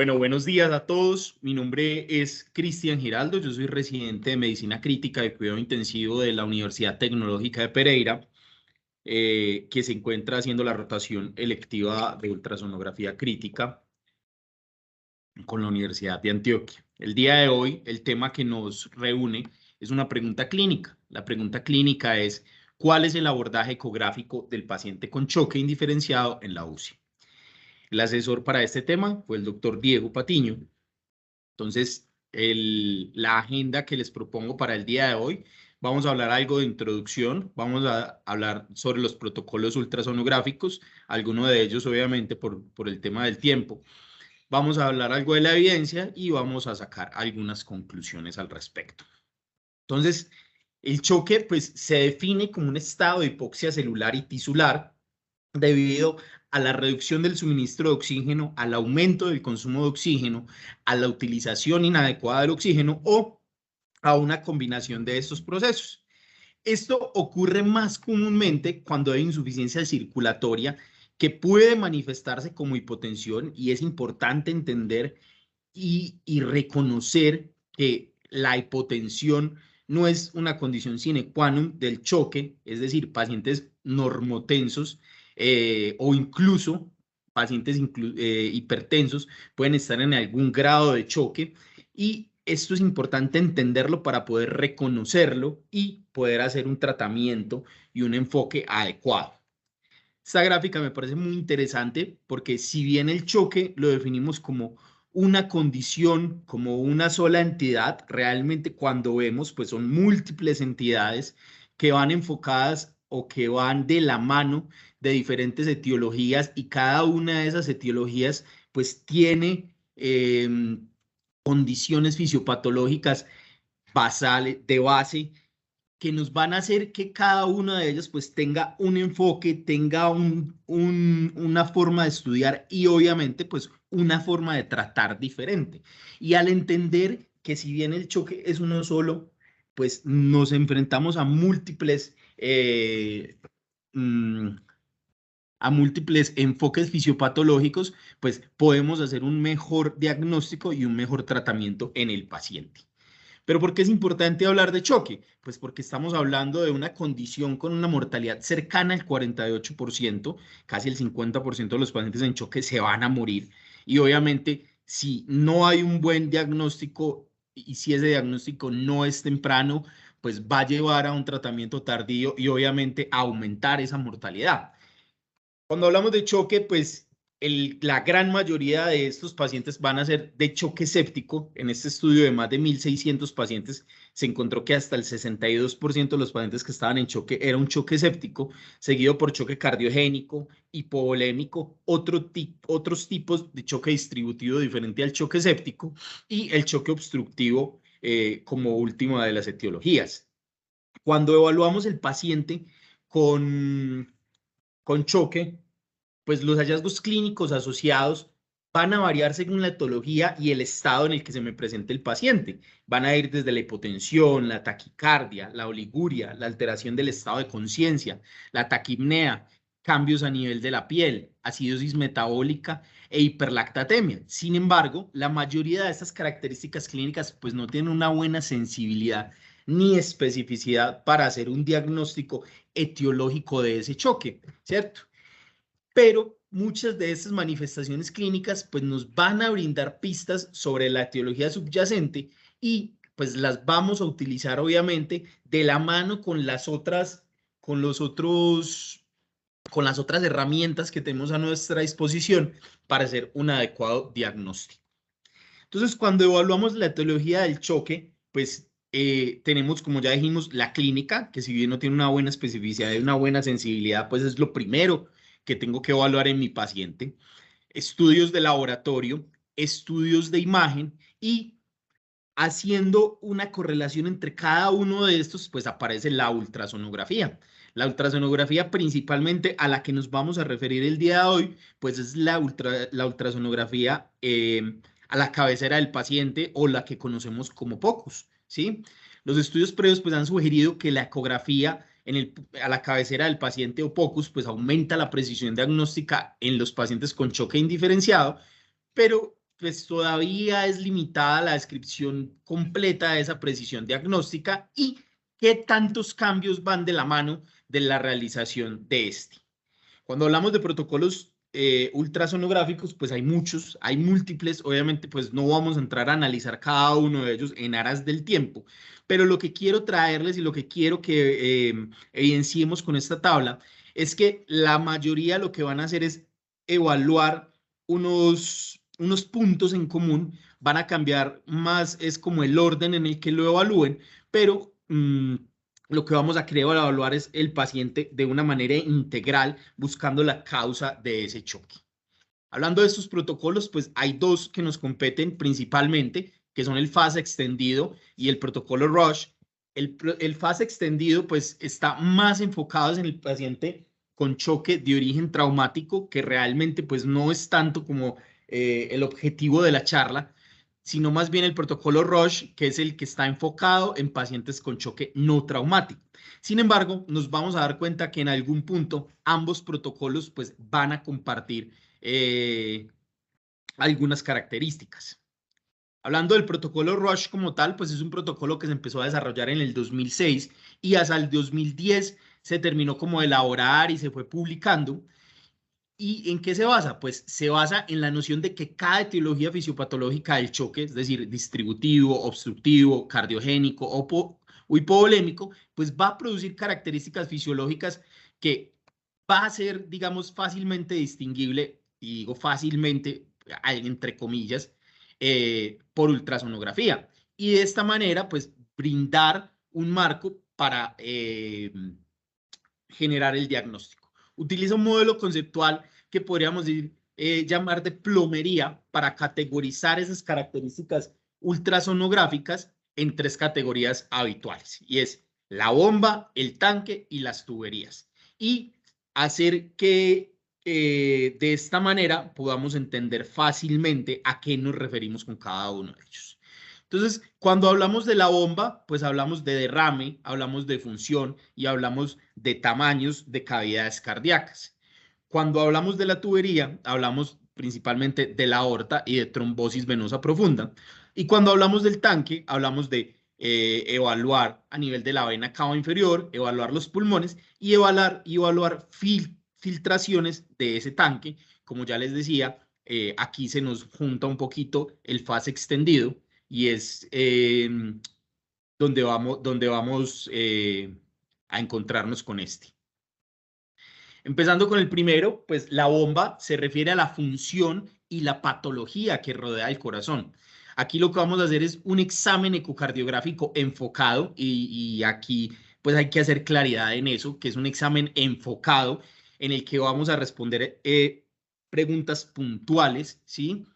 Bueno, buenos días a todos. Mi nombre es Cristian Giraldo. Yo soy residente de Medicina Crítica y Cuidado Intensivo de la Universidad Tecnológica de Pereira, que se encuentra haciendo la rotación electiva de ultrasonografía crítica con la Universidad de Antioquia. El día de hoy, el tema que nos reúne es una pregunta clínica. La pregunta clínica es: ¿cuál es el abordaje ecográfico del paciente con choque indiferenciado en la UCI? El asesor para este tema fue el doctor Diego Patiño. Entonces, la agenda que les propongo para el día de hoy: vamos a hablar algo de introducción, vamos a hablar sobre los protocolos ultrasonográficos, algunos de ellos obviamente por el tema del tiempo. Vamos a hablar algo de la evidencia y vamos a sacar algunas conclusiones al respecto. Entonces, el choque pues, se define como un estado de hipoxia celular y tisular debido a la reducción del suministro de oxígeno, al aumento del consumo de oxígeno, a la utilización inadecuada del oxígeno o a una combinación de estos procesos. Esto ocurre más comúnmente cuando hay insuficiencia circulatoria, que puede manifestarse como hipotensión, y es importante entender y reconocer que la hipotensión no es una condición sine qua non del choque, es decir, pacientes normotensos o incluso pacientes hipertensos pueden estar en algún grado de choque, y esto es importante entenderlo para poder reconocerlo y poder hacer un tratamiento y un enfoque adecuado. Esta gráfica me parece muy interesante porque si bien el choque lo definimos como una condición, como una sola entidad, realmente cuando vemos pues son múltiples entidades que van enfocadas o que van de la mano de diferentes etiologías, y cada una de esas etiologías pues tiene condiciones fisiopatológicas basales, de base, que nos van a hacer que cada una de ellas pues tenga un enfoque, tenga una forma de estudiar y obviamente pues una forma de tratar diferente. Y al entender que si bien el choque es uno solo, pues nos enfrentamos mm, a múltiples enfoques fisiopatológicos, pues podemos hacer un mejor diagnóstico y un mejor tratamiento en el paciente. ¿Pero por qué es importante hablar de choque? Pues porque estamos hablando de una condición con una mortalidad cercana al 48%, casi el 50% de los pacientes en choque se van a morir. Y obviamente, si no hay un buen diagnóstico y si ese diagnóstico no es temprano, pues va a llevar a un tratamiento tardío y obviamente a aumentar esa mortalidad. Cuando hablamos de choque, pues la gran mayoría de estos pacientes van a ser de choque séptico. En este estudio de más de 1.600 pacientes se encontró que hasta el 62% de los pacientes que estaban en choque era un choque séptico, seguido por choque cardiogénico, hipovolémico, otros tipos de choque distributivo diferente al choque séptico, y el choque obstructivo como última de las etiologías. Cuando evaluamos el paciente con choque, pues los hallazgos clínicos asociados van a variar según la etología y el estado en el que se me presente el paciente. Van a ir desde la hipotensión, la taquicardia, la oliguria, la alteración del estado de conciencia, la taquipnea, cambios a nivel de la piel, acidosis metabólica e hiperlactatemia. Sin embargo, la mayoría de estas características clínicas pues no tienen una buena sensibilidad ni especificidad para hacer un diagnóstico etiológico de ese choque, ¿cierto? Pero muchas de estas manifestaciones clínicas pues nos van a brindar pistas sobre la etiología subyacente, y pues las vamos a utilizar obviamente de la mano con con los otros, con las otras herramientas que tenemos a nuestra disposición para hacer un adecuado diagnóstico. Entonces, cuando evaluamos la etiología del choque, pues tenemos, como ya dijimos, la clínica, que si bien no tiene una buena especificidad y una buena sensibilidad, pues es lo primero que tengo que evaluar en mi paciente. Estudios de laboratorio, estudios de imagen, y haciendo una correlación entre cada uno de estos, pues aparece la ultrasonografía. La ultrasonografía principalmente a la que nos vamos a referir el día de hoy, pues es la ultrasonografía a la cabecera del paciente, o la que conocemos como POCUS, ¿sí? Los estudios previos pues han sugerido que la ecografía a la cabecera del paciente o POCUS pues aumenta la precisión diagnóstica en los pacientes con choque indiferenciado, pero pues todavía es limitada la descripción completa de esa precisión diagnóstica y qué tantos cambios van de la mano de la realización de este. Cuando hablamos de protocolos ultrasonográficos, pues hay muchos, hay múltiples, obviamente pues no vamos a entrar a analizar cada uno de ellos en aras del tiempo, pero lo que quiero traerles y lo que quiero que evidenciemos con esta tabla es que la mayoría lo que van a hacer es evaluar unos puntos en común, van a cambiar más, es como el orden en el que lo evalúen, pero lo que vamos a querer evaluar es el paciente de una manera integral, buscando la causa de ese choque. Hablando de estos protocolos, pues hay dos que nos competen principalmente, que son el FASE extendido y el protocolo Rush. El FASE extendido, pues, está más enfocado en el paciente con choque de origen traumático, que realmente, pues, no es tanto como el objetivo de la charla, sino más bien el protocolo Rush, que es el que está enfocado en pacientes con choque no traumático. Sin embargo, nos vamos a dar cuenta que en algún punto ambos protocolos pues, van a compartir algunas características. Hablando del protocolo Rush como tal, pues es un protocolo que se empezó a desarrollar en el 2006 y hasta el 2010 se terminó como de elaborar y se fue publicando. ¿Y en qué se basa? Pues se basa en la noción de que cada etiología fisiopatológica del choque, es decir, distributivo, obstructivo, cardiogénico o hipovolémico, pues va a producir características fisiológicas que va a ser, digamos, fácilmente distinguible, y digo fácilmente, entre comillas, por ultrasonografía. Y de esta manera, pues, brindar un marco para generar el diagnóstico. Utiliza un modelo conceptual que podríamos decir, llamar de plomería para categorizar esas características ultrasonográficas en tres categorías habituales, y es la bomba, el tanque y las tuberías. Y hacer que de esta manera podamos entender fácilmente a qué nos referimos con cada uno de ellos. Entonces, cuando hablamos de la bomba, pues hablamos de derrame, hablamos de función y hablamos de tamaños de cavidades cardíacas. Cuando hablamos de la tubería, hablamos principalmente de la aorta y de trombosis venosa profunda. Y cuando hablamos del tanque, hablamos de evaluar a nivel de la vena cava inferior, evaluar los pulmones y evaluar filtraciones de ese tanque. Como ya les decía, aquí se nos junta un poquito el fase extendido y es donde vamos a encontrarnos con este. Empezando con el primero, pues la bomba se refiere a la función y la patología que rodea el corazón. Aquí lo que vamos a hacer es un examen ecocardiográfico enfocado y aquí pues hay que hacer claridad en eso, que es un examen enfocado en el que vamos a responder preguntas puntuales, ¿sí?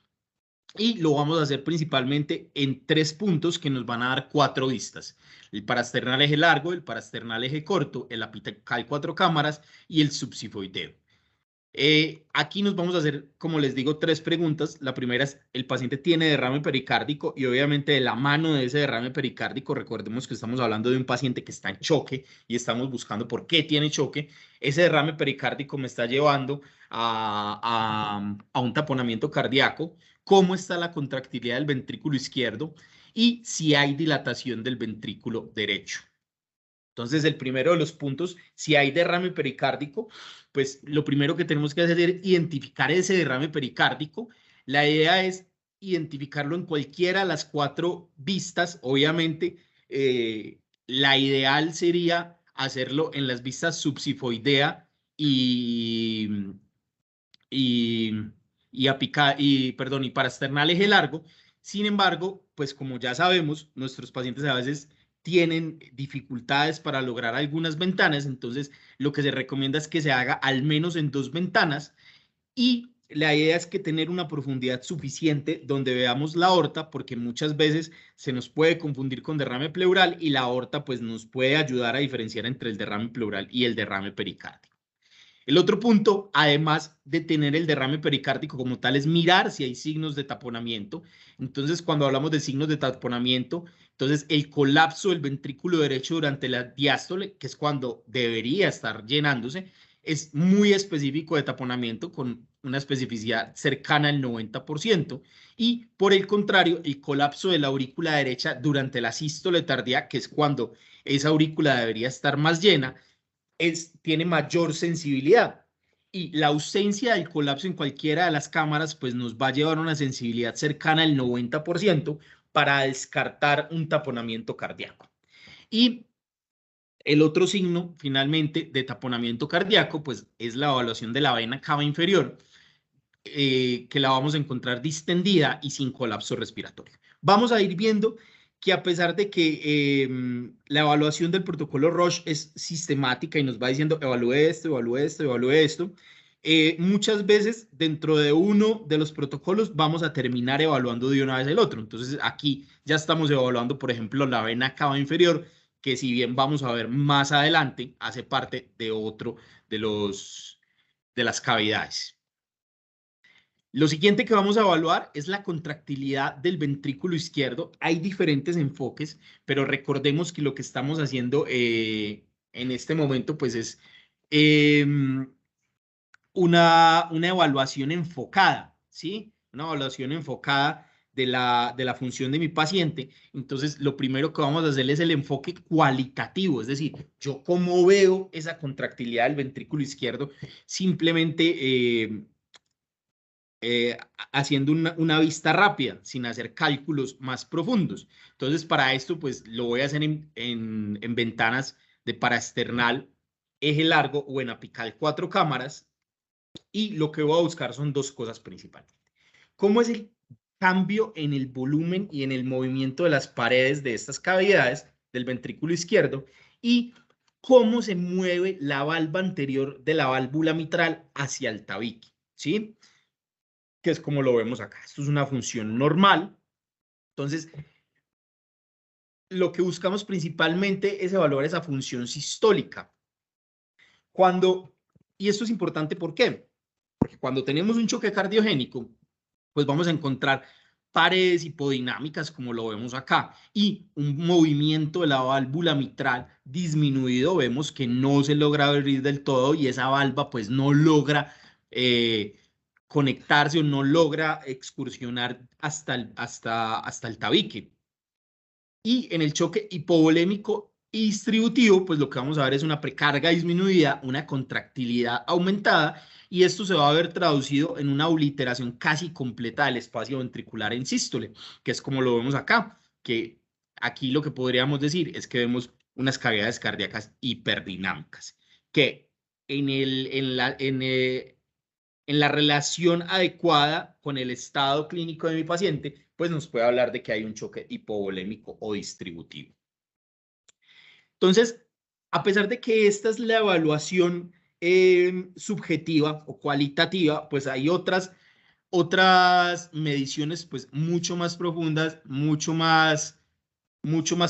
Y lo vamos a hacer principalmente en 3 puntos que nos van a dar 4 vistas. El parasternal eje largo, el parasternal eje corto, el apical 4 cámaras y el subsifoideo. Aquí nos vamos a hacer, como les digo, 3 preguntas. La primera es, ¿el paciente tiene derrame pericárdico? Y obviamente de la mano de ese derrame pericárdico, recordemos que estamos hablando de un paciente que está en choque y estamos buscando por qué tiene choque. Ese derrame pericárdico me está llevando a un taponamiento cardíaco. ¿Cómo está la contractilidad del ventrículo izquierdo? Y si hay dilatación del ventrículo derecho. Entonces, el primero de los puntos, si hay derrame pericárdico, pues lo primero que tenemos que hacer es identificar ese derrame pericárdico. La idea es identificarlo en cualquiera de las 4 vistas. Obviamente, la ideal sería hacerlo en las vistas subsifoidea y parasternal eje largo. Sin embargo, pues como ya sabemos, nuestros pacientes a veces tienen dificultades para lograr algunas ventanas, entonces lo que se recomienda es que se haga al menos en 2 ventanas, y la idea es que tener una profundidad suficiente donde veamos la aorta, porque muchas veces se nos puede confundir con derrame pleural y la aorta pues nos puede ayudar a diferenciar entre el derrame pleural y el derrame pericárdico. El otro punto, además de tener el derrame pericárdico como tal, es mirar si hay signos de taponamiento. Entonces, cuando hablamos de signos de taponamiento, entonces el colapso del ventrículo derecho durante la diástole, que es cuando debería estar llenándose, es muy específico de taponamiento, con una especificidad cercana al 90%, y por el contrario, el colapso de la aurícula derecha durante la sístole tardía, que es cuando esa aurícula debería estar más llena, tiene mayor sensibilidad. Y la ausencia del colapso en cualquiera de las cámaras pues nos va a llevar a una sensibilidad cercana al 90% para descartar un taponamiento cardíaco. Y el otro signo, finalmente, de taponamiento cardíaco, pues es la evaluación de la vena cava inferior, que la vamos a encontrar distendida y sin colapso respiratorio. Vamos a ir viendo que a pesar de que la evaluación del protocolo Roche es sistemática y nos va diciendo evalúe esto, evalúe esto, evalúe esto, muchas veces dentro de uno de los protocolos vamos a terminar evaluando de una vez el otro. Entonces aquí ya estamos evaluando, por ejemplo, la vena cava inferior, que si bien vamos a ver más adelante, hace parte de otro de las cavidades. Lo siguiente que vamos a evaluar es la contractilidad del ventrículo izquierdo. Hay diferentes enfoques, pero recordemos que lo que estamos haciendo en este momento pues es eh, una evaluación enfocada, ¿sí? Una evaluación enfocada de la función de mi paciente. Entonces, lo primero que vamos a hacer es el enfoque cualitativo, es decir, yo cómo veo esa contractilidad del ventrículo izquierdo, simplemente haciendo una vista rápida, sin hacer cálculos más profundos. Entonces, para esto, pues lo voy a hacer en ventanas de paraesternal, eje largo o en apical 4 cámaras. Y lo que voy a buscar son dos cosas principales. ¿Cómo es el cambio en el volumen y en el movimiento de las paredes de estas cavidades del ventrículo izquierdo? Y cómo se mueve la valva anterior de la válvula mitral hacia el tabique, ¿sí? Que es como lo vemos acá. Esto es una función normal. Entonces, lo que buscamos principalmente es evaluar esa función sistólica. Y esto es importante, ¿por qué? Porque cuando tenemos un choque cardiogénico, pues vamos a encontrar paredes hipodinámicas como lo vemos acá y un movimiento de la válvula mitral disminuido, vemos que no se logra abrir del todo y esa valva pues no logra conectarse o no logra excursionar hasta el tabique. Y en el choque hipovolémico y distributivo, pues lo que vamos a ver es una precarga disminuida, una contractilidad aumentada, y esto se va a ver traducido en una obliteración casi completa del espacio ventricular en sístole, que es como lo vemos acá, que aquí lo que podríamos decir es que vemos unas cavidades cardíacas hiperdinámicas, que en la relación adecuada con el estado clínico de mi paciente, pues nos puede hablar de que hay un choque hipovolémico o distributivo. Entonces, a pesar de que esta es la evaluación subjetiva o cualitativa, pues hay otras mediciones pues mucho más profundas, mucho más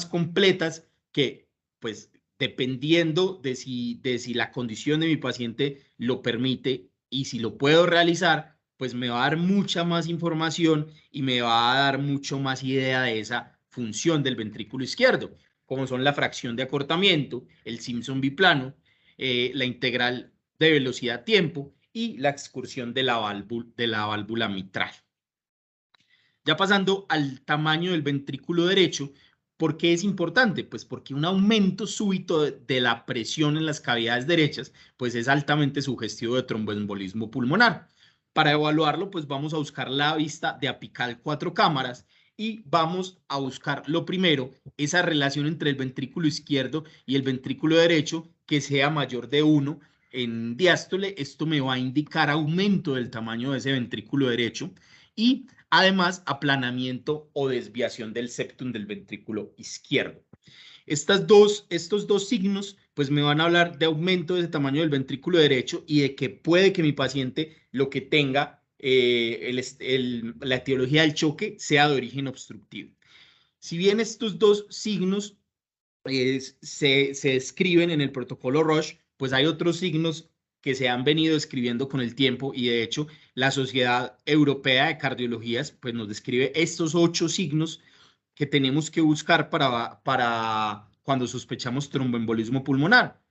completas que pues dependiendo de si la condición de mi paciente lo permite y si lo puedo realizar, pues me va a dar mucha más información y me va a dar mucho más idea de esa función del ventrículo izquierdo, como son la fracción de acortamiento, el Simpson biplano, la integral de velocidad-tiempo y la excursión de la válvula mitral. Ya pasando al tamaño del ventrículo derecho, ¿por qué es importante? Pues porque un aumento súbito de la presión en las cavidades derechas, pues es altamente sugestivo de tromboembolismo pulmonar. Para evaluarlo, pues vamos a buscar la vista de apical 4 cámaras y vamos a buscar lo primero, esa relación entre el ventrículo izquierdo y el ventrículo derecho que sea mayor de 1 en diástole. Esto me va a indicar aumento del tamaño de ese ventrículo derecho y además aplanamiento o desviación del septum del ventrículo izquierdo. Estos dos signos pues me van a hablar de aumento de ese tamaño del ventrículo derecho y de que puede que mi paciente lo que tenga la etiología del choque sea de origen obstructivo. Si bien estos dos signos se describen en el protocolo Roche, pues hay otros signos que se han venido escribiendo con el tiempo y de hecho la Sociedad Europea de Cardiologías pues nos describe estos 8 signos que tenemos que buscar para cuando sospechamos tromboembolismo pulmonar.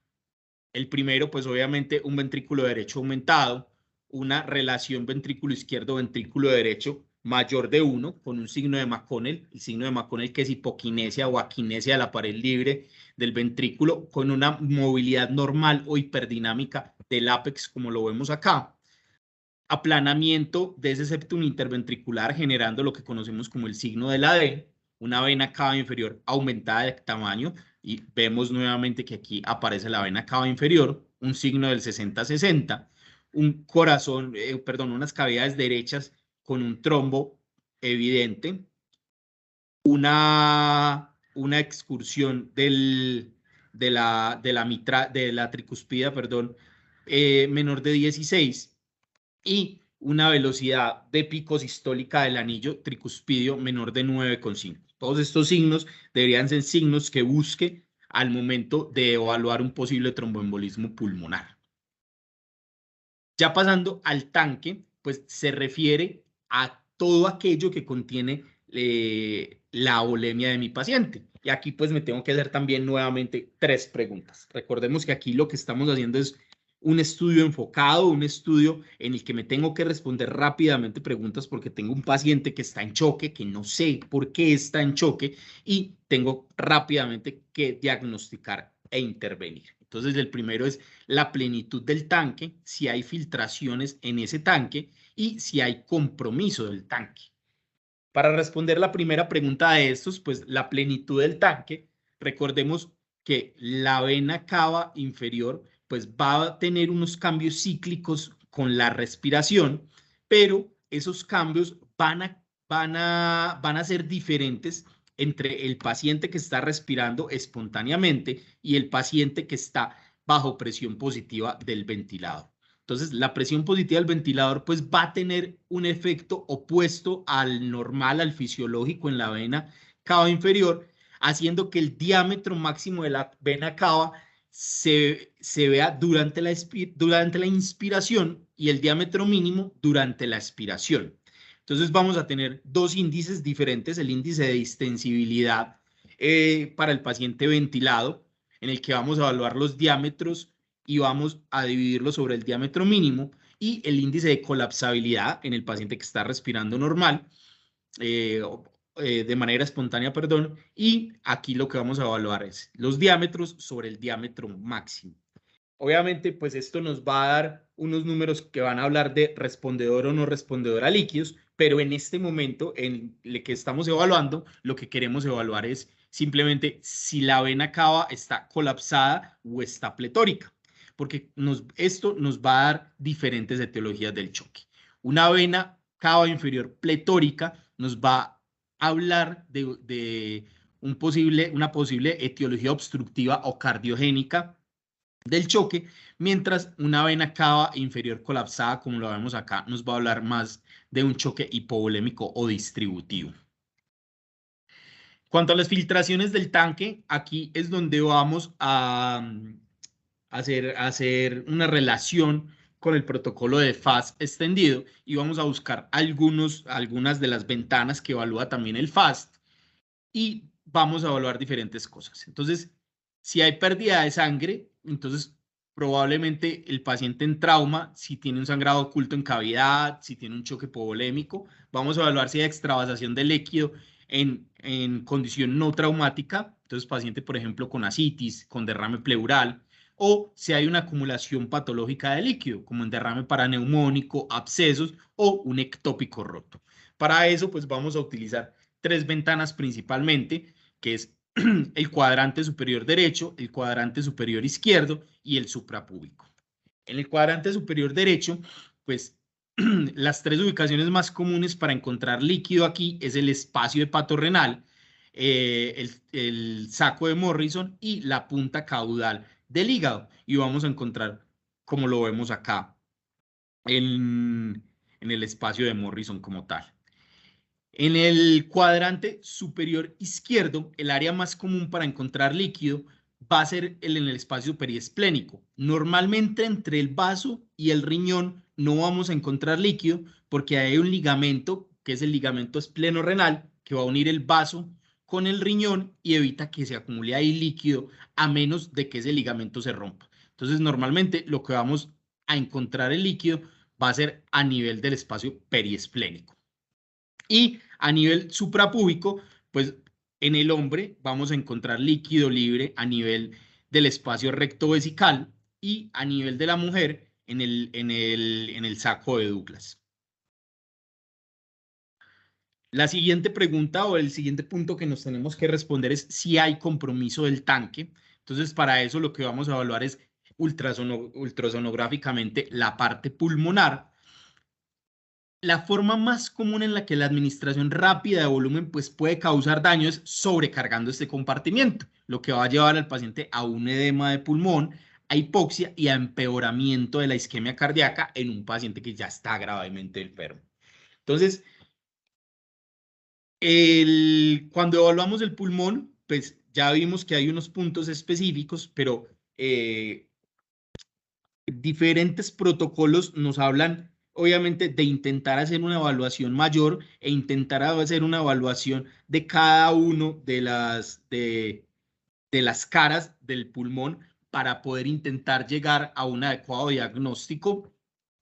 El primero, pues obviamente un ventrículo derecho aumentado, una relación ventrículo izquierdo-ventrículo derecho mayor de 1, con un signo de McConnell, el signo de McConnell que es hipoquinesia o aquinesia de la pared libre del ventrículo, con una movilidad normal o hiperdinamica del ápex, como lo vemos acá. Aplanamiento de ese septum interventricular generando lo que conocemos como el signo de la D, una vena cava inferior aumentada de tamaño, y vemos nuevamente que aquí aparece la vena cava inferior, un signo del 60-60, un corazón, unas cavidades derechas con un trombo evidente, una excursión de la tricuspida, menor de 16, y una velocidad de pico sistólica del anillo tricuspidio menor de 9,5. Todos estos signos deberían ser signos que busque al momento de evaluar un posible tromboembolismo pulmonar. Ya pasando al tanque, pues se refiere a todo aquello que contiene la volemia de mi paciente. Y aquí pues me tengo que hacer también nuevamente 3 preguntas. Recordemos que aquí lo que estamos haciendo es un estudio enfocado, un estudio en el que me tengo que responder rápidamente preguntas porque tengo un paciente que está en choque, que no sé por qué está en choque y tengo rápidamente que diagnosticar e intervenir. Entonces, el primero es la plenitud del tanque, si hay filtraciones en ese tanque y si hay compromiso del tanque. Para responder la primera pregunta de estos, pues la plenitud del tanque, recordemos que la vena cava inferior pues va a tener unos cambios cíclicos con la respiración, pero esos cambios van a ser diferentes entre el paciente que está respirando espontáneamente y el paciente que está bajo presión positiva del ventilador. Entonces, la presión positiva del ventilador pues va a tener un efecto opuesto al normal, al fisiológico en la vena cava inferior, haciendo que el diámetro máximo de la vena cava se vea durante la inspiración y el diámetro mínimo durante la expiración. Entonces vamos a tener 2 índices diferentes, el índice de distensibilidad para el paciente ventilado, en el que vamos a evaluar los diámetros y vamos a dividirlo sobre el diámetro mínimo, y el índice de colapsabilidad en el paciente que está respirando normal, de manera espontánea, y aquí lo que vamos a evaluar es los diámetros sobre el diámetro máximo. Obviamente, pues esto nos va a dar unos números que van a hablar de respondedor o no respondedor a líquidos, pero en este momento en el que estamos evaluando, lo que queremos evaluar es simplemente si la vena cava está colapsada o está pletórica, porque esto nos va a dar diferentes etiologías del choque. Una vena cava inferior pletórica nos va a hablar de una posible etiología obstructiva o cardiogénica del choque, mientras una vena cava inferior colapsada, como lo vemos acá, nos va a hablar más de un choque hipovolémico o distributivo. Cuanto a las filtraciones del tanque, aquí es donde vamos a hacer una relación con el protocolo de FAST extendido y vamos a buscar algunas de las ventanas que evalúa también el FAST y vamos a evaluar diferentes cosas. Entonces, si hay pérdida de sangre, entonces probablemente el paciente en trauma, si tiene un sangrado oculto en cavidad, si tiene un choque hipovolémico, vamos a evaluar si hay extravasación de líquido en condición no traumática, entonces paciente, por ejemplo, con ascitis, con derrame pleural, o si hay una acumulación patológica de líquido, como en derrame paraneumónico, abscesos o un ectópico roto. Para eso, pues vamos a utilizar 3 ventanas principalmente, que es el cuadrante superior derecho, el cuadrante superior izquierdo y el suprapúbico. En el cuadrante superior derecho, pues las 3 ubicaciones más comunes para encontrar líquido aquí es el espacio hepatorrenal, el saco de Morrison y la punta caudal del hígado. Y vamos a encontrar, como lo vemos acá, en el espacio de Morrison como tal. En el cuadrante superior izquierdo, el área más común para encontrar líquido va a ser en el espacio periesplénico. Normalmente entre el vaso y el riñón no vamos a encontrar líquido porque hay un ligamento, que es el ligamento espleno-renal, que va a unir el vaso con el riñón y evita que se acumule ahí líquido a menos de que ese ligamento se rompa. Entonces, normalmente lo que vamos a encontrar el líquido va a ser a nivel del espacio periesplénico. Y a nivel suprapúbico, pues en el hombre vamos a encontrar líquido libre a nivel del espacio recto vesical y a nivel de la mujer en el saco de Douglas. La siguiente pregunta o el siguiente punto que nos tenemos que responder es si hay compromiso del tanque. Entonces, para eso lo que vamos a evaluar es ultrasonográficamente la parte pulmonar. La forma más común en la que la administración rápida de volumen pues, puede causar daño es sobrecargando este compartimiento, lo que va a llevar al paciente a un edema de pulmón, a hipoxia y a empeoramiento de la isquemia cardíaca en un paciente que ya está gravemente enfermo. Entonces, cuando evaluamos el pulmón, pues ya vimos que hay unos puntos específicos, pero diferentes protocolos nos hablan, obviamente, de intentar hacer una evaluación mayor e intentar hacer una evaluación de cada uno de las caras del pulmón para poder intentar llegar a un adecuado diagnóstico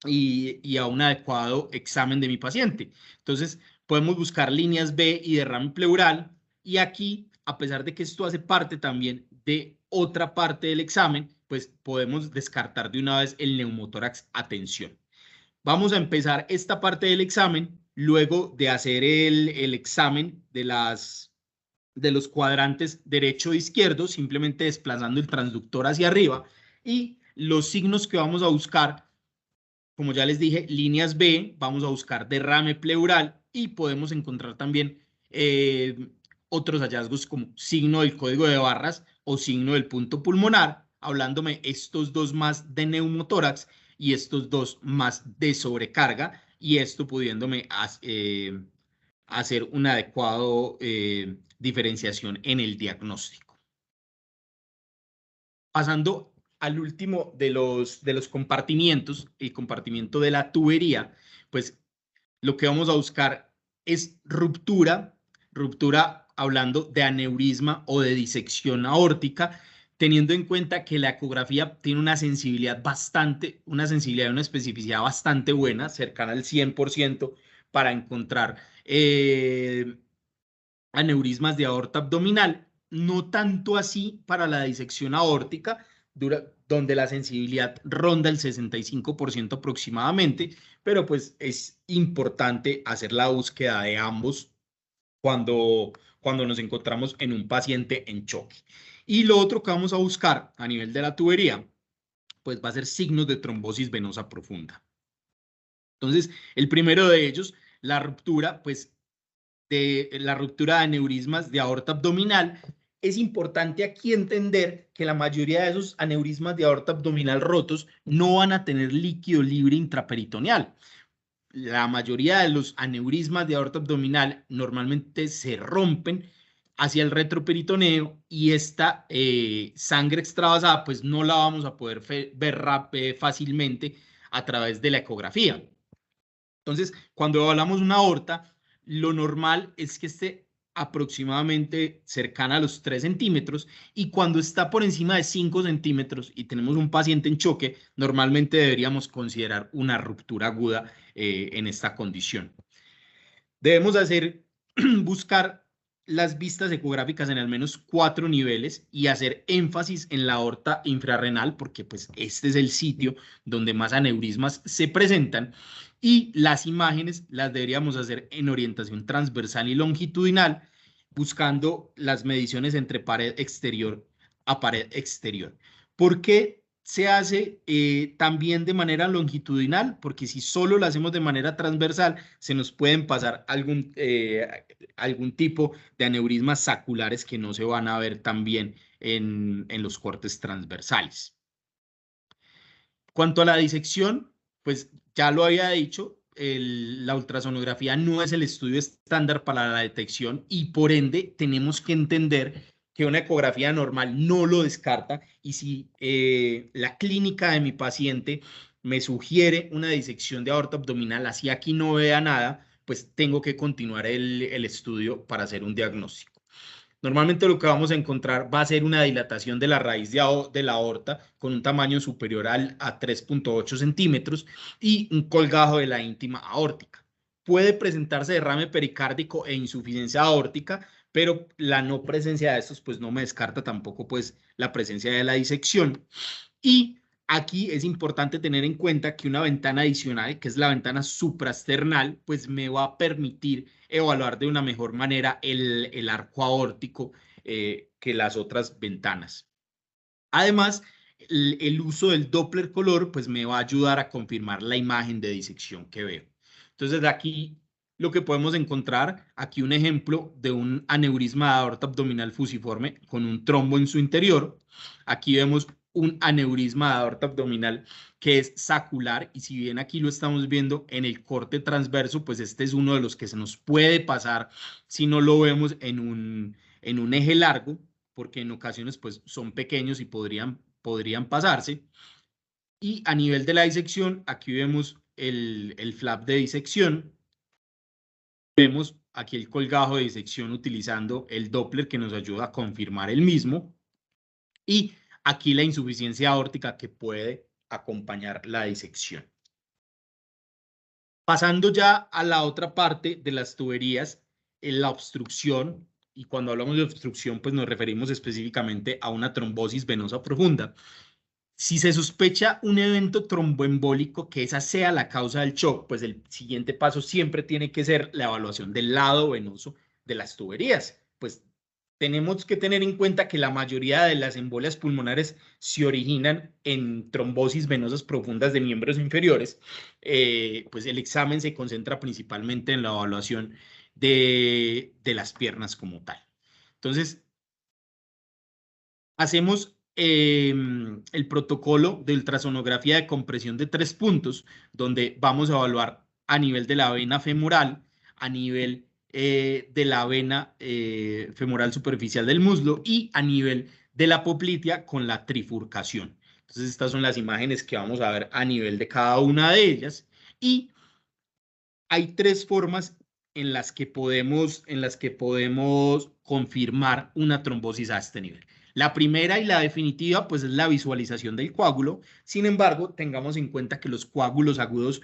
y a un adecuado examen de mi paciente. Entonces, podemos buscar líneas B y derrame pleural y aquí, a pesar de que esto hace parte también de otra parte del examen, pues podemos descartar de una vez el neumotórax a tensión. Vamos a empezar esta parte del examen luego de hacer el examen de los cuadrantes derecho e izquierdo, simplemente desplazando el transductor hacia arriba. Y los signos que vamos a buscar, como ya les dije, líneas B, vamos a buscar derrame pleural y podemos encontrar también otros hallazgos como signo del código de barras o signo del punto pulmonar, hablándome estos dos más de neumotórax y estos dos más de sobrecarga, y esto pudiéndome hacer una adecuada diferenciación en el diagnóstico. Pasando al último de los compartimientos, el compartimiento de la tubería, pues lo que vamos a buscar es ruptura hablando de aneurisma o de disección aórtica, teniendo en cuenta que la ecografía tiene una sensibilidad y una especificidad bastante buena, cercana al 100%, para encontrar aneurismas de aorta abdominal, no tanto así para la disección aórtica, donde la sensibilidad ronda el 65% aproximadamente, pero pues es importante hacer la búsqueda de ambos cuando nos encontramos en un paciente en choque. Y lo otro que vamos a buscar a nivel de la tubería, pues va a ser signos de trombosis venosa profunda. Entonces, el primero de ellos, la ruptura, pues de la ruptura de aneurismas de aorta abdominal. Es importante aquí entender que la mayoría de esos aneurismas de aorta abdominal rotos no van a tener líquido libre intraperitoneal. La mayoría de los aneurismas de aorta abdominal normalmente se rompen hacia el retroperitoneo y esta sangre extravasada pues no la vamos a poder ver fácilmente a través de la ecografía. Entonces, cuando hablamos de una aorta, lo normal es que esté aproximadamente cercana a los 3 centímetros, y cuando está por encima de 5 centímetros y tenemos un paciente en choque, normalmente deberíamos considerar una ruptura aguda en esta condición. Debemos buscar las vistas ecográficas en al menos 4 niveles y hacer énfasis en la aorta infrarrenal, porque pues este es el sitio donde más aneurismas se presentan, y las imágenes las deberíamos hacer en orientación transversal y longitudinal, buscando las mediciones entre pared exterior a pared exterior. ¿Por qué se hace también de manera longitudinal? Porque si solo lo hacemos de manera transversal, se nos pueden pasar algún tipo de aneurismas saculares que no se van a ver tan bien en los cortes transversales. Cuanto a la disección, pues ya lo había dicho, la ultrasonografía no es el estudio estándar para la detección y por ende tenemos que entender que una ecografía normal no lo descarta, y si la clínica de mi paciente me sugiere una disección de aorta abdominal, así aquí no vea nada, pues tengo que continuar el estudio para hacer un diagnóstico. Normalmente lo que vamos a encontrar va a ser una dilatación de la raíz de la aorta con un tamaño superior a 3,8 centímetros y un colgajo de la íntima aórtica. Puede presentarse derrame pericárdico e insuficiencia aórtica, pero la no presencia de estos pues no me descarta tampoco pues la presencia de la disección. Y aquí es importante tener en cuenta que una ventana adicional, que es la ventana suprasternal, pues me va a permitir evaluar de una mejor manera el arco aórtico que las otras ventanas. Además, el uso del Doppler color pues me va a ayudar a confirmar la imagen de disección que veo. Entonces, de aquí lo que podemos encontrar, aquí un ejemplo de un aneurisma de aorta abdominal fusiforme con un trombo en su interior. Aquí vemos un aneurisma de aorta abdominal que es sacular, y si bien aquí lo estamos viendo en el corte transverso, pues este es uno de los que se nos puede pasar si no lo vemos en un eje largo, porque en ocasiones pues son pequeños y podrían pasarse. Y a nivel de la disección, aquí vemos el flap de disección. Vemos aquí el colgajo de disección utilizando el Doppler que nos ayuda a confirmar el mismo. Y aquí la insuficiencia aórtica que puede acompañar la disección. Pasando ya a la otra parte de las tuberías, en la obstrucción, y cuando hablamos de obstrucción, pues nos referimos específicamente a una trombosis venosa profunda. Si se sospecha un evento tromboembólico, que esa sea la causa del shock, pues el siguiente paso siempre tiene que ser la evaluación del lado venoso de las tuberías. Pues tenemos que tener en cuenta que la mayoría de las embolias pulmonares se originan en trombosis venosas profundas de miembros inferiores. Pues el examen se concentra principalmente en la evaluación de las piernas como tal. Entonces, hacemos el protocolo de ultrasonografía de compresión de 3 puntos, donde vamos a evaluar a nivel de la vena femoral, a nivel de la vena femoral superficial del muslo y a nivel de la poplitea con la trifurcación. Entonces, estas son las imágenes que vamos a ver a nivel de cada una de ellas. Y hay 3 formas en las que podemos confirmar una trombosis a este nivel. La primera y la definitiva, pues es la visualización del coágulo. Sin embargo, tengamos en cuenta que los coágulos agudos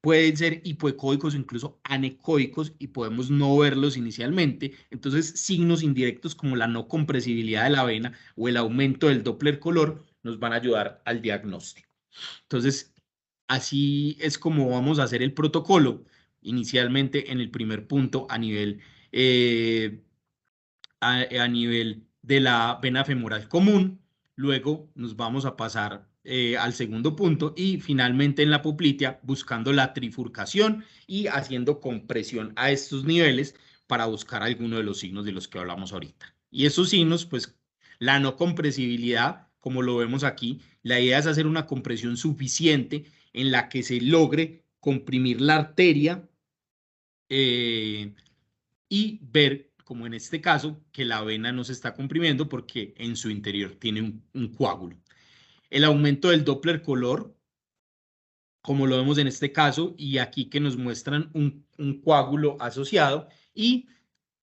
pueden ser hipoecoicos o incluso anecoicos y podemos no verlos inicialmente. Entonces, signos indirectos como la no compresibilidad de la vena o el aumento del Doppler color nos van a ayudar al diagnóstico. Entonces, así es como vamos a hacer el protocolo. Inicialmente en el primer punto eh, a nivel de la vena femoral común, luego nos vamos a pasar al segundo punto y finalmente en la poplitea buscando la trifurcación y haciendo compresión a estos niveles para buscar alguno de los signos de los que hablamos ahorita. Y esos signos, pues la no compresibilidad, como lo vemos aquí, la idea es hacer una compresión suficiente en la que se logre comprimir la arteria y ver, como en este caso, que la vena no se está comprimiendo porque en su interior tiene un coágulo. El aumento del Doppler color, como lo vemos en este caso, y aquí que nos muestran un coágulo asociado, y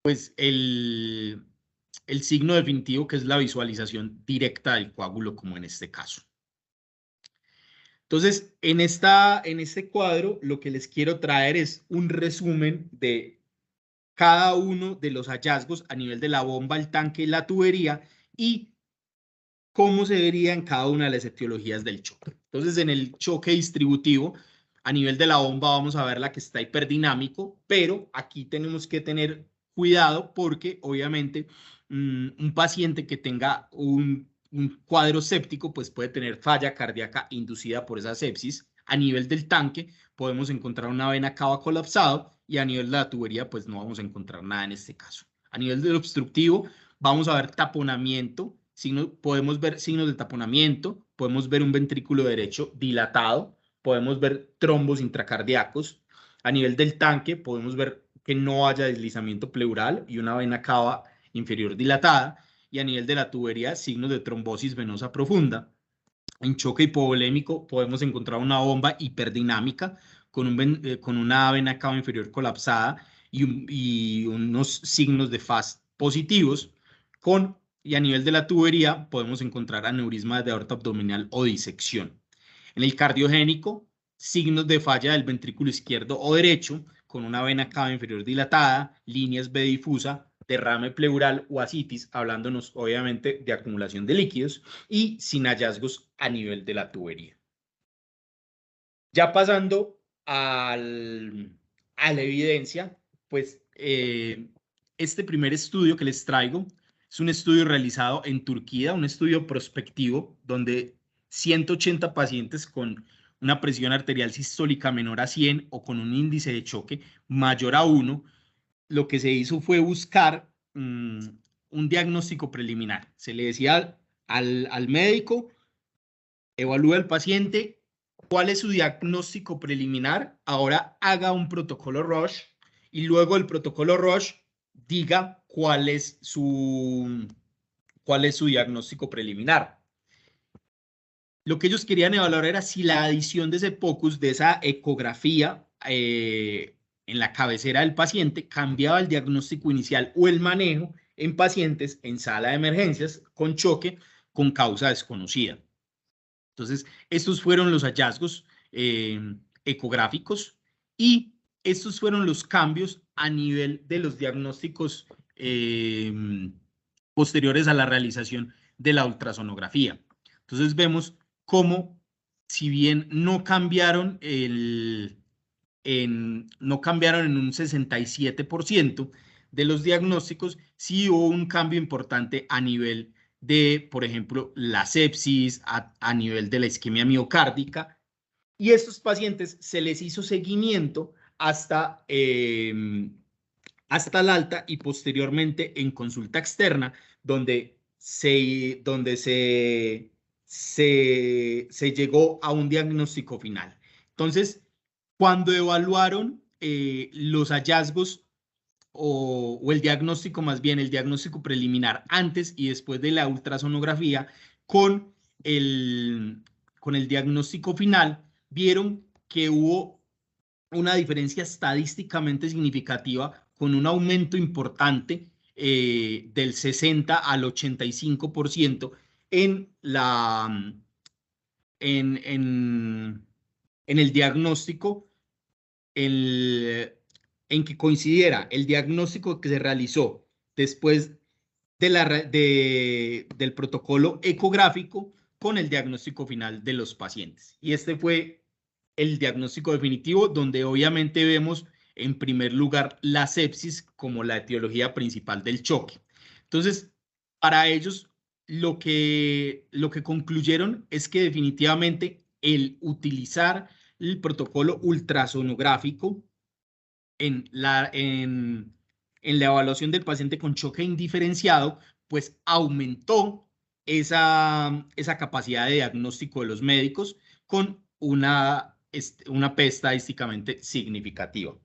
pues el signo definitivo que es la visualización directa del coágulo, como en este caso. Entonces, en este cuadro, lo que les quiero traer es un resumen de cada uno de los hallazgos a nivel de la bomba, el tanque y la tubería y cómo se vería en cada una de las etiologías del choque. Entonces, en el choque distributivo, a nivel de la bomba vamos a ver la que está hiperdinámico, pero aquí tenemos que tener cuidado porque obviamente un paciente que tenga un cuadro séptico pues puede tener falla cardíaca inducida por esa sepsis. A nivel del tanque podemos encontrar una vena cava colapsado y a nivel de la tubería pues no vamos a encontrar nada en este caso. A nivel del obstructivo vamos a ver taponamiento, podemos ver signos de taponamiento, podemos ver un ventrículo derecho dilatado, podemos ver trombos intracardíacos. A nivel del tanque podemos ver que no haya deslizamiento pleural y una vena cava inferior dilatada. Y a nivel de la tubería, signos de trombosis venosa profunda. En choque hipovolémico podemos encontrar una bomba hiperddinámica con una vena cava inferior colapsada y unos signos de fast positivos, y a nivel de la tubería podemos encontrar aneurisma de aorta abdominal o disección. En el cardiogénico, signos de falla del ventrículo izquierdo o derecho, con una vena cava inferior dilatada, líneas B difusa, derrame pleural o ascitis, hablándonos obviamente de acumulación de líquidos, y sin hallazgos a nivel de la tubería. Ya pasando a la evidencia, pues este primer estudio que les traigo es un estudio realizado en Turquía, un estudio prospectivo donde 180 pacientes con una presión arterial sistólica menor a 100 o con un índice de choque mayor a 1, lo que se hizo fue buscar un diagnóstico preliminar. Se le decía al médico, evalúa al paciente, cuál es su diagnóstico preliminar, ahora haga un protocolo Roche y luego el protocolo Roche diga cuál es su diagnóstico preliminar. Lo que ellos querían evaluar era si la adición de ese POCUS, de esa ecografía en la cabecera del paciente, cambiaba el diagnóstico inicial o el manejo en pacientes en sala de emergencias con choque con causa desconocida. Entonces, estos fueron los hallazgos ecográficos y estos fueron los cambios a nivel de los diagnósticos posteriores a la realización de la ultrasonografía. Entonces, vemos cómo, si bien no cambiaron en un 67% de los diagnósticos, sí hubo un cambio importante a nivel de, por ejemplo, la sepsis, a nivel de la isquemia miocárdica, y a estos pacientes se les hizo seguimiento hasta el alta y posteriormente en consulta externa, donde se llegó a un diagnóstico final. Entonces, cuando evaluaron los hallazgos o el diagnóstico, más bien el diagnóstico preliminar antes y después de la ultrasonografía con el diagnóstico final, vieron que hubo una diferencia estadísticamente significativa con un aumento importante del 60 al 85% en el diagnóstico, en que coincidiera el diagnóstico que se realizó después del protocolo ecográfico con el diagnóstico final de los pacientes. Y este fue el diagnóstico definitivo, donde obviamente vemos en primer lugar la sepsis como la etiología principal del choque. Entonces, para ellos, lo que concluyeron es que definitivamente el utilizar el protocolo ultrasonográfico en la evaluación del paciente con choque indiferenciado, pues aumentó esa capacidad de diagnóstico de los médicos con una P estadísticamente significativa.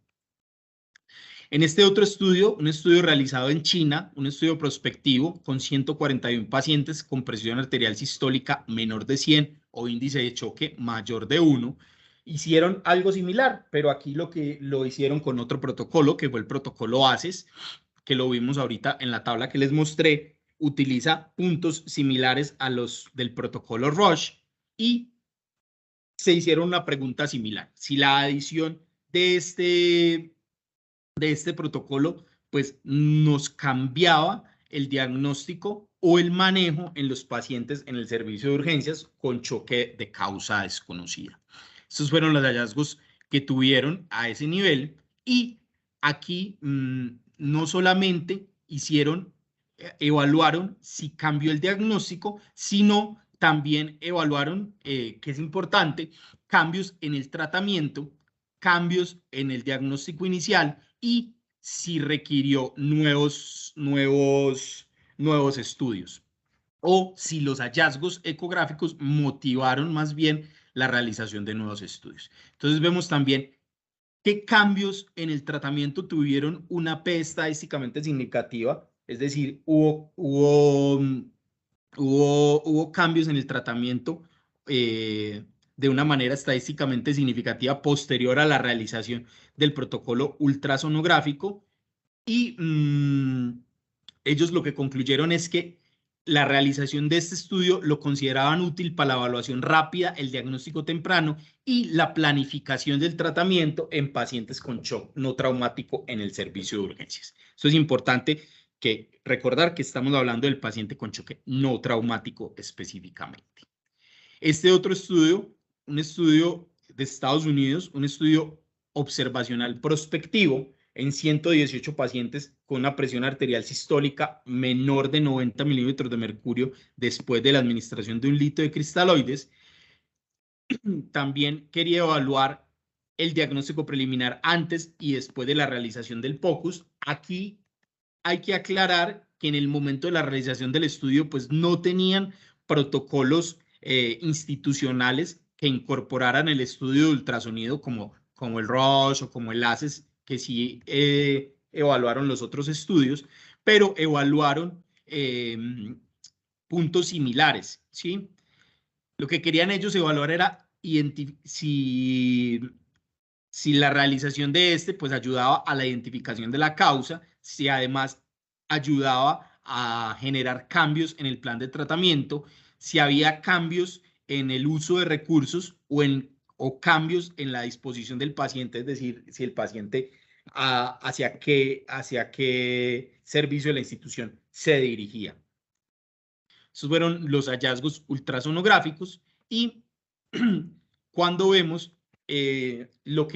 En este otro estudio, un estudio realizado en China, un estudio prospectivo con 141 pacientes con presión arterial sistólica menor de 100 o índice de choque mayor de 1, hicieron algo similar, pero aquí lo hicieron con otro protocolo, que fue el protocolo ACES, que lo vimos ahorita en la tabla que les mostré, utiliza puntos similares a los del protocolo Roche y se hicieron una pregunta similar. Si la adición de este protocolo, pues nos cambiaba el diagnóstico o el manejo en los pacientes en el servicio de urgencias con choque de causa desconocida. Estos fueron los hallazgos que tuvieron a ese nivel y aquí no solamente evaluaron si cambió el diagnóstico, sino también evaluaron, que es importante, cambios en el tratamiento, cambios en el diagnóstico inicial y si requirió nuevos estudios o si los hallazgos ecográficos motivaron más bien la realización de nuevos estudios. Entonces vemos también qué cambios en el tratamiento tuvieron una P estadísticamente significativa, es decir, hubo cambios en el tratamiento de una manera estadísticamente significativa posterior a la realización del protocolo ultrasonográfico y ellos lo que concluyeron es que la realización de este estudio lo consideraban útil para la evaluación rápida, el diagnóstico temprano y la planificación del tratamiento en pacientes con shock no traumático en el servicio de urgencias. Esto es importante que recordar que estamos hablando del paciente con choque no traumático específicamente. Este otro estudio, un estudio de Estados Unidos, un estudio observacional prospectivo en 118 pacientes con una presión arterial sistólica menor de 90 milímetros de mercurio después de la administración de un litro de cristaloides. También quería evaluar el diagnóstico preliminar antes y después de la realización del POCUS. Aquí hay que aclarar que en el momento de la realización del estudio, pues no tenían protocolos institucionales que incorporaran el estudio de ultrasonido como el Roche o como el ACES, que sí evaluaron los otros estudios, pero evaluaron puntos similares, ¿sí? Lo que querían ellos evaluar era si la realización de pues ayudaba a la identificación de la causa, si además ayudaba a generar cambios en el plan de tratamiento, si había cambios en el uso de recursos o cambios en la disposición del paciente, es decir, si el paciente hacia qué servicio de la institución se dirigía. Esos fueron los hallazgos ultrasonográficos y cuando vemos lo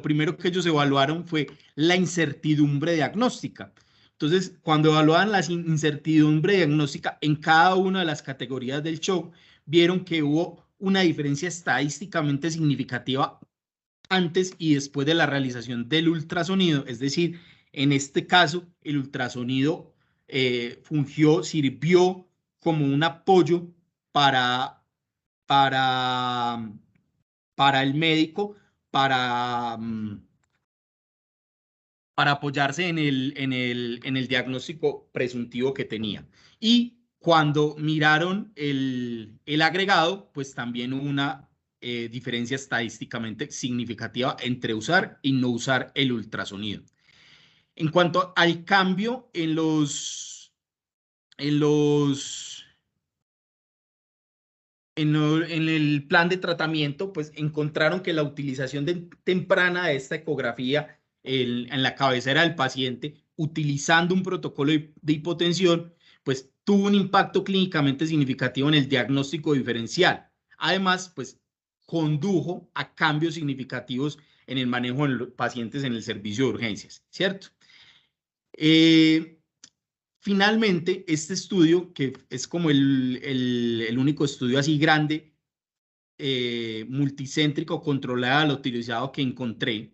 primero que ellos evaluaron fue la incertidumbre diagnóstica. Entonces, cuando evaluaban la incertidumbre diagnóstica en cada una de las categorías del shock, vieron que hubo una diferencia estadísticamente significativa antes y después de la realización del ultrasonido. Es decir, en este caso, el ultrasonido sirvió como un apoyo para el médico para apoyarse en el diagnóstico presuntivo que tenía. Y cuando miraron el agregado, pues también hubo una diferencia estadísticamente significativa entre usar y no usar el ultrasonido. En cuanto al cambio en el plan de tratamiento, pues encontraron que la utilización temprana de esta ecografía en la cabecera del paciente, utilizando un protocolo de hipotensión, pues tuvo un impacto clínicamente significativo en el diagnóstico diferencial. Además, pues condujo a cambios significativos en el manejo de los pacientes en el servicio de urgencias, ¿cierto? Finalmente, este estudio, que es como el único estudio así grande, multicéntrico, controlado, utilizado que encontré,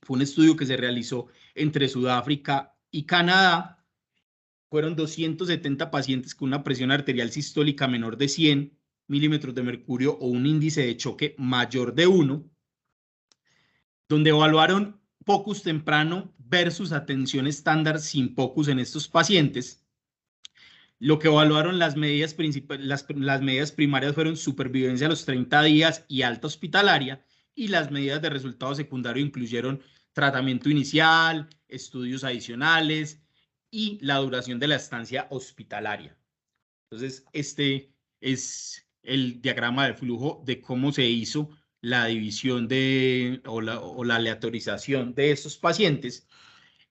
fue un estudio que se realizó entre Sudáfrica y Canadá. Fueron 270 pacientes con una presión arterial sistólica menor de 100 milímetros de mercurio o un índice de choque mayor de 1, donde evaluaron POCUS temprano versus atención estándar sin POCUS en estos pacientes. Lo que evaluaron las medidas primarias fueron supervivencia a los 30 días y alta hospitalaria, y las medidas de resultado secundario incluyeron tratamiento inicial, estudios adicionales y la duración de la estancia hospitalaria. Entonces, este es el diagrama de flujo de cómo se hizo la división o la aleatorización de estos pacientes.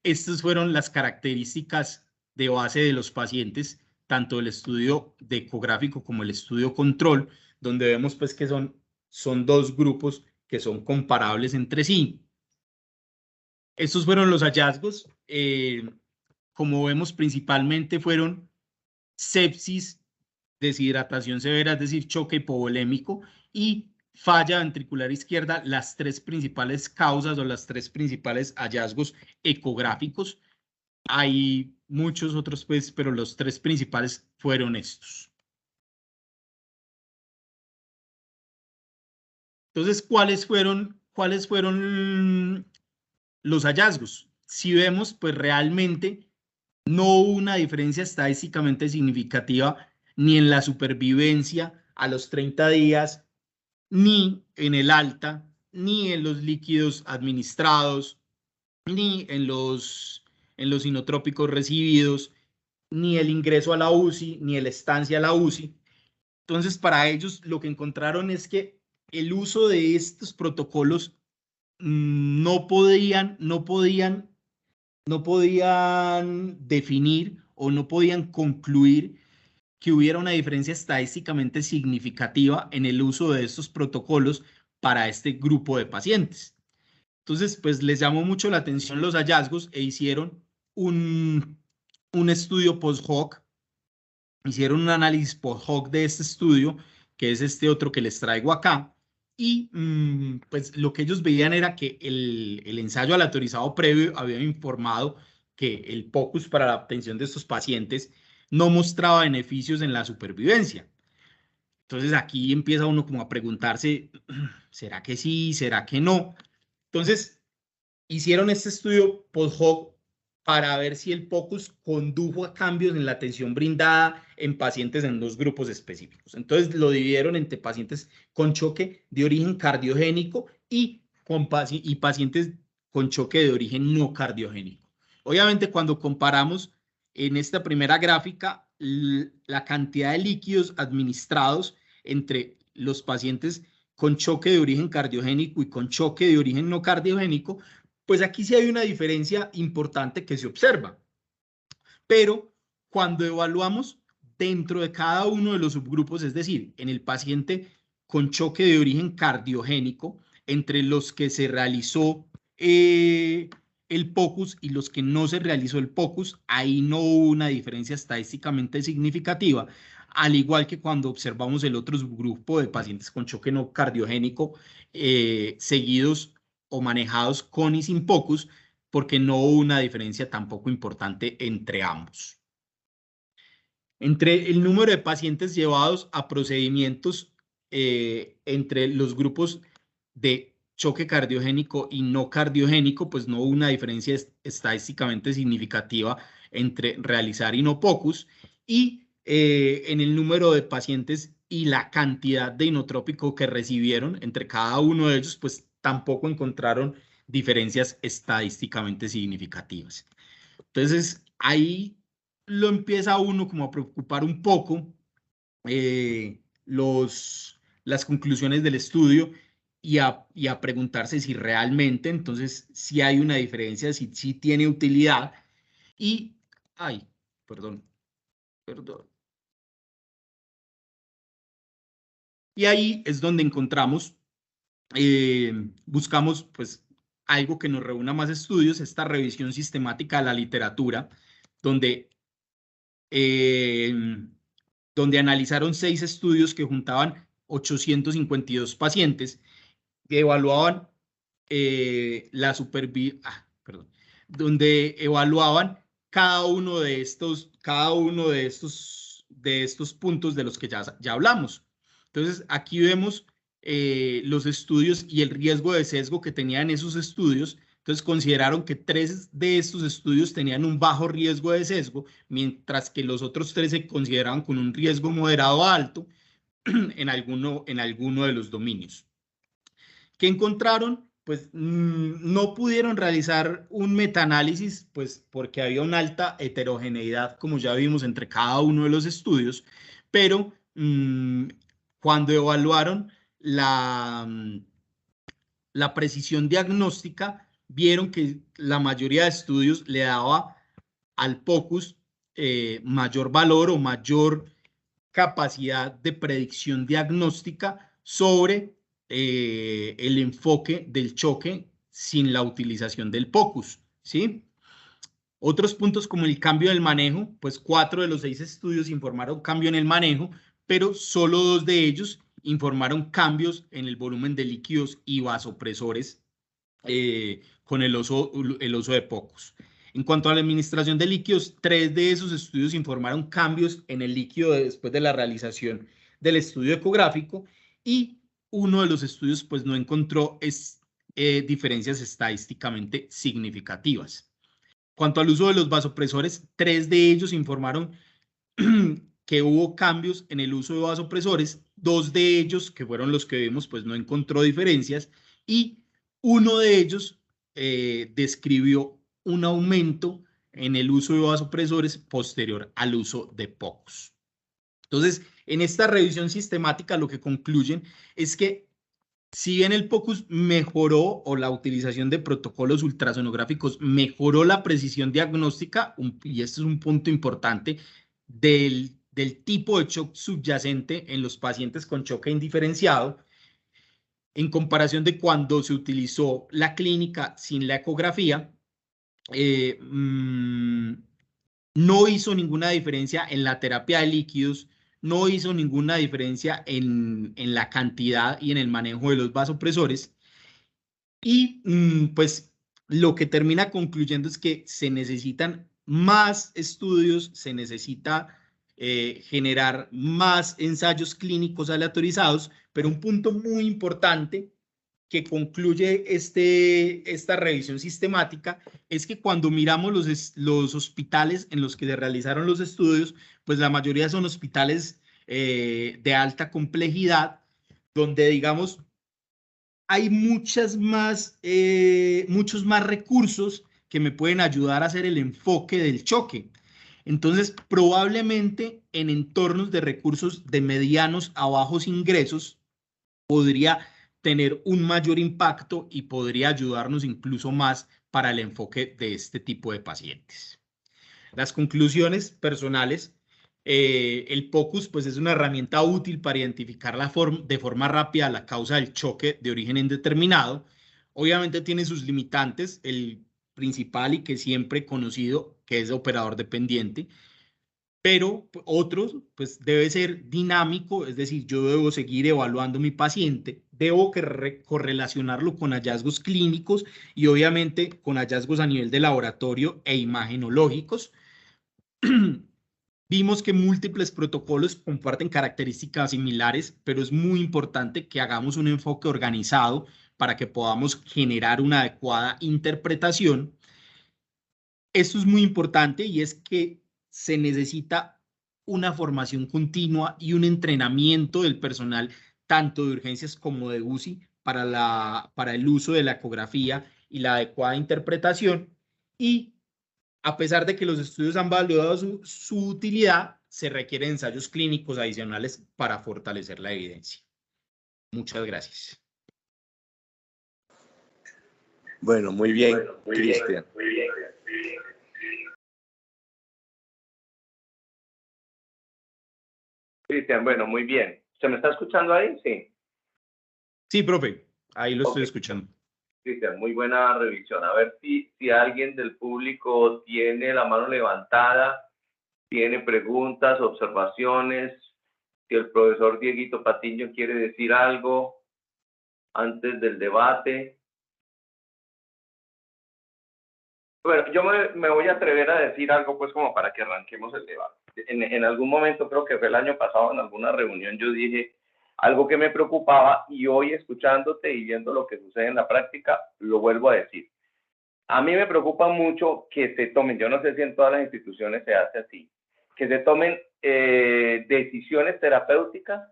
Estas fueron las características de base de los pacientes, tanto el estudio de ecográfico como el estudio control, donde vemos pues que son dos grupos que son comparables entre sí. Estos fueron los hallazgos. Como vemos, principalmente fueron sepsis, deshidratación severa, es decir, choque hipovolémico, y falla ventricular izquierda, las tres principales causas o las tres principales hallazgos ecográficos. Hay muchos otros, pues, pero los tres principales fueron estos. Entonces, ¿cuáles fueron los hallazgos? Si vemos, pues realmente no hubo una diferencia estadísticamente significativa ni en la supervivencia a los 30 días, ni en el alta, ni en los líquidos administrados, ni en los en los inotrópicos recibidos, ni el ingreso a la UCI, ni el estancia a la UCI. Entonces, para ellos lo que encontraron es que el uso de estos protocolos no podían definir o no podían concluir que hubiera una diferencia estadísticamente significativa en el uso de estos protocolos para este grupo de pacientes. Entonces, pues les llamó mucho la atención los hallazgos e hicieron un estudio post-hoc, hicieron un análisis post-hoc de este estudio, que es este otro que les traigo acá, y pues lo que ellos veían era que el ensayo aleatorizado previo había informado que el POCUS para la atención de estos pacientes no mostraba beneficios en la supervivencia. Entonces aquí empieza uno como a preguntarse, ¿será que sí? ¿Será que no? Entonces hicieron este estudio post-hoc para ver si el POCUS condujo a cambios en la atención brindada en pacientes en dos grupos específicos. Entonces lo dividieron entre pacientes con choque de origen cardiogénico y pacientes con choque de origen no cardiogénico. Obviamente, cuando comparamos en esta primera gráfica la cantidad de líquidos administrados entre los pacientes con choque de origen cardiogénico y con choque de origen no cardiogénico, pues aquí sí hay una diferencia importante que se observa. Pero cuando evaluamos dentro de cada uno de los subgrupos, es decir, en el paciente con choque de origen cardiogénico, entre los que se realizó el POCUS y los que no se realizó el POCUS, ahí no hubo una diferencia estadísticamente significativa, al igual que cuando observamos el otro subgrupo de pacientes con choque no cardiogénico seguidos o manejados con y sin POCUS, porque no hubo una diferencia tampoco importante entre ambos. Entre el número de pacientes llevados a procedimientos entre los grupos de choque cardiogénico y no cardiogénico, pues no hubo una diferencia estadísticamente significativa entre realizar y no POCUS, y en el número de pacientes y la cantidad de inotrópico que recibieron entre cada uno de ellos, pues tampoco encontraron diferencias estadísticamente significativas. Entonces, ahí lo empieza uno como a preocupar un poco las conclusiones del estudio y a preguntarse si realmente, entonces, si hay una diferencia, si tiene utilidad. Y, ay, perdón. Y ahí es donde encontramos, buscamos pues algo que nos reúna más estudios, esta revisión sistemática de la literatura, donde donde analizaron 6 estudios que juntaban 852 pacientes que evaluaban donde evaluaban cada uno de estos puntos de los que ya hablamos. Entonces, aquí vemos los estudios y el riesgo de sesgo que tenían esos estudios. Entonces, consideraron que 3 de estos estudios tenían un bajo riesgo de sesgo, mientras que los otros 3 se consideraban con un riesgo moderado a alto en alguno de los dominios. ¿Qué encontraron? Pues no pudieron realizar un metaanálisis, pues porque había una alta heterogeneidad, como ya vimos, entre cada uno de los estudios, pero cuando evaluaron la precisión diagnóstica, vieron que la mayoría de estudios le daba al POCUS mayor valor o mayor capacidad de predicción diagnóstica sobre el enfoque del choque sin la utilización del POCUS, ¿sí? Otros puntos como el cambio del manejo, pues 4 de los 6 estudios informaron cambio en el manejo, pero solo 2 de ellos informaron cambios en el volumen de líquidos y vasopresores con el uso de POCUS. En cuanto a la administración de líquidos, 3 de esos estudios informaron cambios en el líquido después de la realización del estudio ecográfico, y uno de los estudios pues no encontró diferencias estadísticamente significativas. Cuanto al uso de los vasopresores, 3 de ellos informaron que hubo cambios en el uso de vasopresores, 2 de ellos, que fueron los que vimos, pues no encontró diferencias, y uno de ellos describió un aumento en el uso de vasopresores posterior al uso de POCUS. Entonces, en esta revisión sistemática lo que concluyen es que si bien el POCUS mejoró o la utilización de protocolos ultrasonográficos mejoró la precisión diagnóstica, y este es un punto importante, del tipo de shock subyacente en los pacientes con choque indiferenciado, en comparación de cuando se utilizó la clínica sin la ecografía, no hizo ninguna diferencia en la terapia de líquidos, no hizo ninguna diferencia en la cantidad y en el manejo de los vasopresores. Y pues lo que termina concluyendo es que se necesitan más estudios, se necesita generar más ensayos clínicos aleatorizados, pero un punto muy importante que concluye esta revisión sistemática es que cuando miramos los hospitales en los que se realizaron los estudios, pues la mayoría son hospitales de alta complejidad, donde digamos hay muchos más recursos que me pueden ayudar a hacer el enfoque del choque. Entonces, probablemente en entornos de recursos de medianos a bajos ingresos, podría tener un mayor impacto y podría ayudarnos incluso más para el enfoque de este tipo de pacientes. Las conclusiones personales, el POCUS pues, es una herramienta útil para identificar de forma rápida la causa del choque de origen indeterminado. Obviamente tiene sus limitantes, el principal y que siempre conocido, que es operador dependiente, pero otros, pues debe ser dinámico, es decir, yo debo seguir evaluando mi paciente, debo correlacionarlo con hallazgos clínicos y obviamente con hallazgos a nivel de laboratorio e imagenológicos. Vimos que múltiples protocolos comparten características similares, pero es muy importante que hagamos un enfoque organizado para que podamos generar una adecuada interpretación. Esto es muy importante y es que se necesita una formación continua y un entrenamiento del personal, tanto de urgencias como de UCI, para el uso de la ecografía y la adecuada interpretación. Y a pesar de que los estudios han validado su utilidad, se requieren ensayos clínicos adicionales para fortalecer la evidencia. Muchas gracias. Bueno, muy bien, Cristian. Cristian, bueno, muy bien. ¿Se me está escuchando ahí? Sí. Sí, profe, ahí lo estoy escuchando. Cristian, muy buena revisión. A ver si alguien del público tiene la mano levantada, tiene preguntas, observaciones, si el profesor Dieguito Patiño quiere decir algo antes del debate. Bueno, yo me voy a atrever a decir algo, pues, como para que arranquemos el debate. En algún momento, creo que fue el año pasado, en alguna reunión, yo dije algo que me preocupaba y hoy, escuchándote y viendo lo que sucede en la práctica, lo vuelvo a decir. A mí me preocupa mucho que se tomen, yo no sé si en todas las instituciones se hace así, que se tomen decisiones terapéuticas,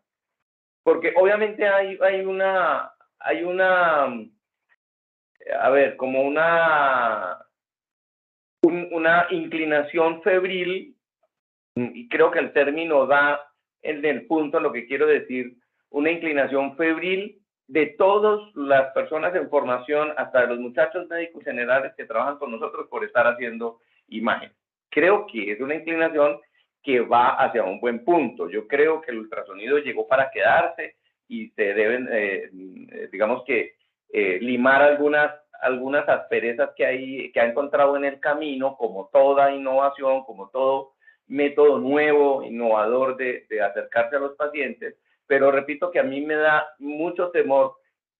porque obviamente hay una, a ver, como una inclinación febril, y creo que el término da en el punto lo que quiero decir, una inclinación febril de todas las personas en formación, hasta de los muchachos médicos generales que trabajan con nosotros por estar haciendo imágenes. Creo que es una inclinación que va hacia un buen punto. Yo creo que el ultrasonido llegó para quedarse y se deben, digamos que, limar algunas asperezas que ha encontrado en el camino, como toda innovación, como todo método nuevo, innovador de acercarse a los pacientes, pero repito que a mí me da mucho temor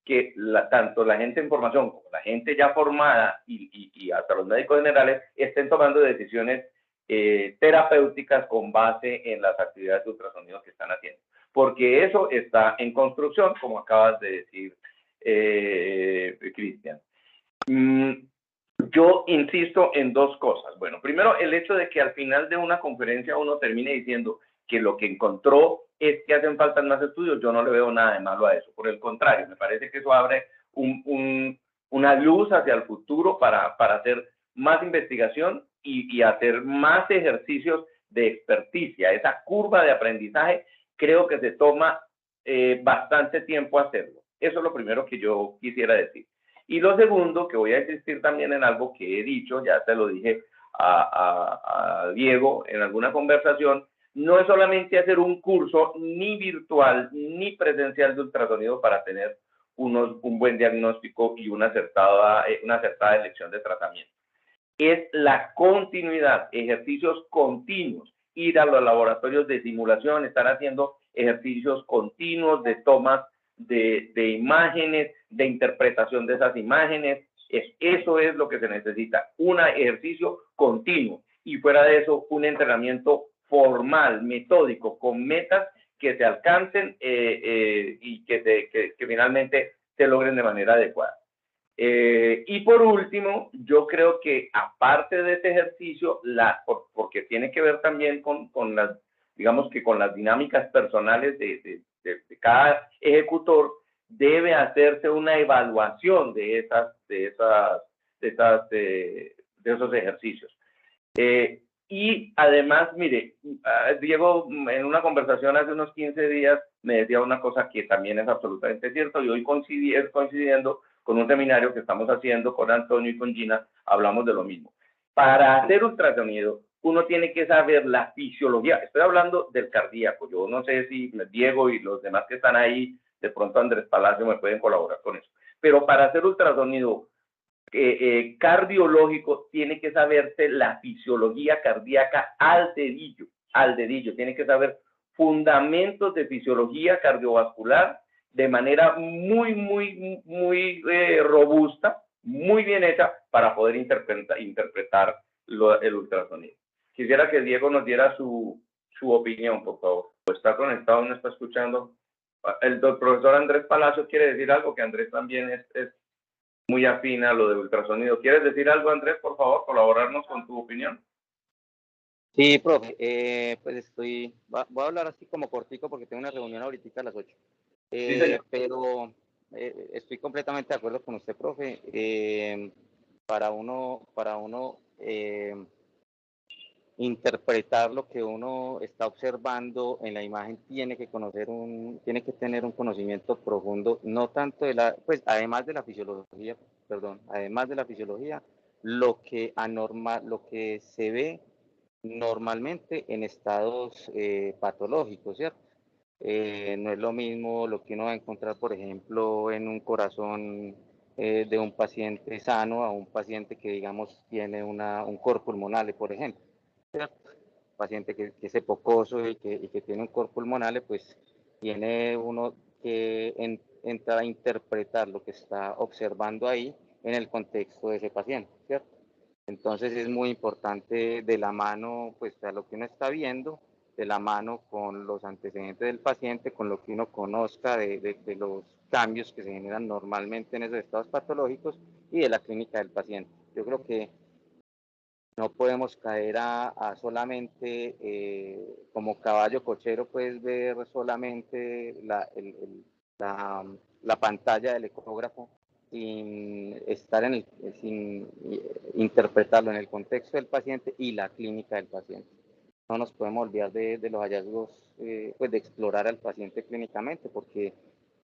que tanto la gente en formación como la gente ya formada y hasta los médicos generales estén tomando decisiones terapéuticas con base en las actividades de ultrasonido que están haciendo, porque eso está en construcción, como acabas de decir, Cristian. Yo insisto en dos cosas. Bueno, primero, el hecho de que al final de una conferencia uno termine diciendo que lo que encontró es que hacen falta más estudios, yo no le veo nada de malo a eso. Por el contrario, me parece que eso abre una luz hacia el futuro para hacer más investigación y hacer más ejercicios de experticia. Esa curva de aprendizaje creo que se toma bastante tiempo hacerlo. Eso es lo primero que yo quisiera decir. Y lo segundo, que voy a insistir también en algo que he dicho, ya te lo dije a Diego en alguna conversación, no es solamente hacer un curso ni virtual ni presencial de ultrasonido para tener un buen diagnóstico y una acertada elección de tratamiento. Es la continuidad, ejercicios continuos, ir a los laboratorios de simulación, estar haciendo ejercicios continuos de tomas de imágenes, de interpretación de esas imágenes. Eso es lo que se necesita, un ejercicio continuo y fuera de eso un entrenamiento formal, metódico, con metas que se alcancen y que finalmente se logren de manera adecuada. Y por último, yo creo que aparte de este ejercicio, porque tiene que ver también con las, digamos que con las dinámicas personales de cada ejecutor, debe hacerse una evaluación de esos ejercicios. Y además, mire, Diego en una conversación hace unos 15 días me decía una cosa que también es absolutamente cierto y hoy coincidiendo con un seminario que estamos haciendo con Antonio y con Gina, hablamos de lo mismo. Para hacer ultrasonido, uno tiene que saber la fisiología. Estoy hablando del cardíaco. Yo no sé si Diego y los demás que están ahí, de pronto Andrés Palacio me pueden colaborar con eso. Pero para hacer ultrasonido cardiológico, tiene que saberse la fisiología cardíaca al dedillo. Tiene que saber fundamentos de fisiología cardiovascular de manera muy robusta, muy bien hecha para poder interpretar el ultrasonido. Quisiera que Diego nos diera su opinión, por favor. ¿Está conectado? ¿No está escuchando? El profesor Andrés Palacio quiere decir algo, que Andrés también es muy afín a lo del ultrasonido. ¿Quieres decir algo, Andrés, por favor? Colaborarnos con tu opinión. Sí, profe, pues voy a hablar así como cortico porque tengo una reunión ahorita a las 8. Sí, pero estoy completamente de acuerdo con usted, profe. Para uno interpretar lo que uno está observando en la imagen tiene que tener un conocimiento profundo, no tanto además de la fisiología, lo que se ve normalmente en estados patológicos, ¿cierto? No es lo mismo lo que uno va a encontrar, por ejemplo, en un corazón de un paciente sano a un paciente que, digamos, tiene un cor pulmonale, por ejemplo, ¿cierto? Un paciente que es hipocoso y que tiene un cor pulmonale, pues tiene uno que entrar a interpretar lo que está observando ahí en el contexto de ese paciente, ¿cierto? Entonces es muy importante de la mano, pues, a lo que uno está viendo, de la mano con los antecedentes del paciente, con lo que uno conozca de los cambios que se generan normalmente en esos estados patológicos y de la clínica del paciente. Yo creo que no podemos caer a solamente, como caballo cochero, pues ver solamente la pantalla del ecógrafo sin interpretarlo en el contexto del paciente y la clínica del paciente. No nos podemos olvidar de los hallazgos, pues de explorar al paciente clínicamente, porque